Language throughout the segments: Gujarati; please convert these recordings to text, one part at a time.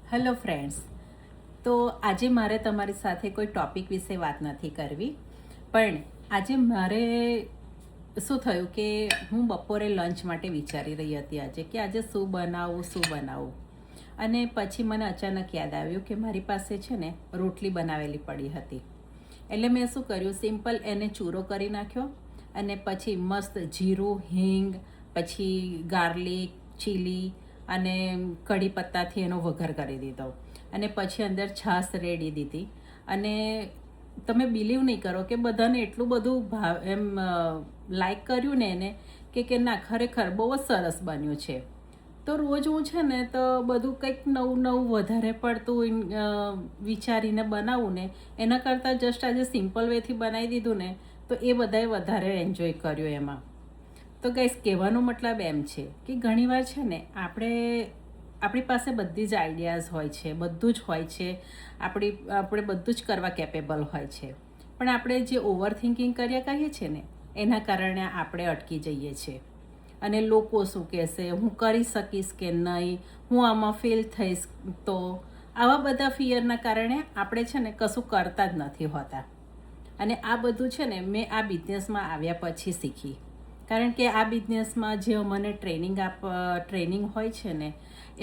Hello friends. તો આજે મારે તમારી સાથે કોઈ ટૉપિક વિશે વાત નથી કરવી, પણ આજે મારે શું થયું કે હું બપોરે લંચ માટે વિચારી રહી હતી કે આજે શું બનાવું. અને પછી મને અચાનક યાદ આવ્યું કે મારી પાસે છે ને રોટલી બનાવેલી પડી હતી. એટલે મેં શું કર્યું, સિમ્પલ એને ચૂરો કરી નાખ્યો અને પછી મસ્ત જીરું, હિંગ, પછી ગાર્લિક, ચીલી અને કઢી પત્તાથી એનો વઘાર કરી દીધો અને પછી અંદર છાશ રેડી દીધી. અને તમે બિલીવ નહીં કરો કે બધાને એટલું બધું લાઈક કર્યું ને એને કે ના ખરેખર બહુ જ સરસ બન્યું છે. તો રોજ હું છે ને તો બધું કંઈક નવું વધારે પડતું વિચારીને બનાવું ને એના કરતાં જસ્ટ આજે સિમ્પલ વેથી બનાવી દીધું ને તો એ બધાએ વધારે એન્જોય કર્યો એમાં. તો ગાઈસ, કહેવાનો મતલબ એમ છે કે ઘણીવાર છે ને આપણી પાસે બધી જ આઈડિયાઝ હોય છે, બધું જ હોય છે, આપણે બધું જ કરવા કેપેબલ હોય છે, પણ આપણે જે ઓવર થિંકિંગ કર્યા કરીએ છીએ ને એના કારણે આપણે અટકી જઈએ છીએ. અને લોકો શું કહેશે, હું કરી શકીશ કે નહીં, હું આમાં ફેલ થઈશ, તો આવા બધા ફિયરના કારણે આપણે છે ને કશું કરતા જ નથી હોતા. અને આ બધું છે ને મેં આ બિઝનેસમાં આવ્યા પછી શીખી. કારણ કે આ બિઝનેસમાં જે મને ટ્રેનિંગ હોય છે ને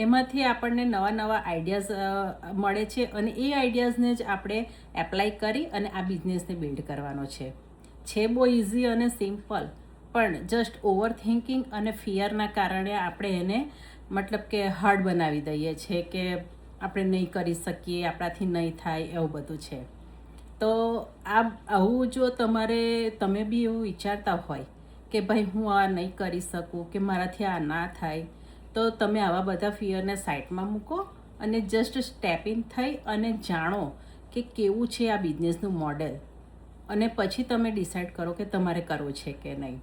એમાંથી આપણને નવા આઈડિયાઝ મળે છે અને એ આઈડિયાઝને જ આપણે એપ્લાય કરી અને આ બિઝનેસને બિલ્ડ કરવાનો છે બહુ ઇઝી અને સિમ્પલ, પણ જસ્ટ ઓવર થિંકિંગ અને ફિયરના કારણે આપણે એને મતલબ કે હાર્ડ બનાવી દઈએ છીએ કે આપણે નહીં કરી શકીએ, આપણાથી નહીં થાય, એવું બધું છે. તો આવું જો તમે બી એવું વિચારતા હોય કે ભાઈ હું આ નહીં કરી શકું કે મારાથી આ ના થાય, તો તમે આવા બધા ફિયરને સાઈડમાં મૂકો અને જસ્ટ સ્ટેપ ઇન થઈ અને જાણો કે કેવું છે આ બિઝનેસનું મોડેલ, અને પછી તમે ડિસાઈડ કરો કે તમારે કરવું છે કે નહીં.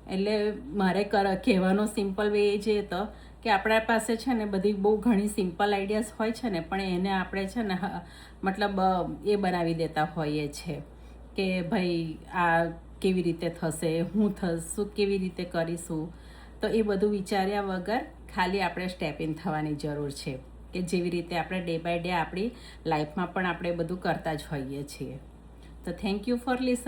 એટલે મારે કહેવાનો સિમ્પલ વે એ જ હતો કે આપણા પાસે છે ને બધી બહુ ઘણી સિમ્પલ આઈડિયાઝ હોય છે ને, પણ એને આપણે છે ને મતલબ એ બનાવી દેતા હોઈએ છે કે ભાઈ આ કેવી રીતે થશે, શું કેવી રીતે કરીશું. તો એ બધું વિચાર્યા વગર ખાલી આપણે સ્ટેપ ઇન થવાની જરૂર છે કે જેવી રીતે આપણે ડે બાય ડે આપણી લાઈફમાં પણ આપણે બધું કરતા જ હોઈએ છીએ. તો થેન્ક યુ ફોર લિસન.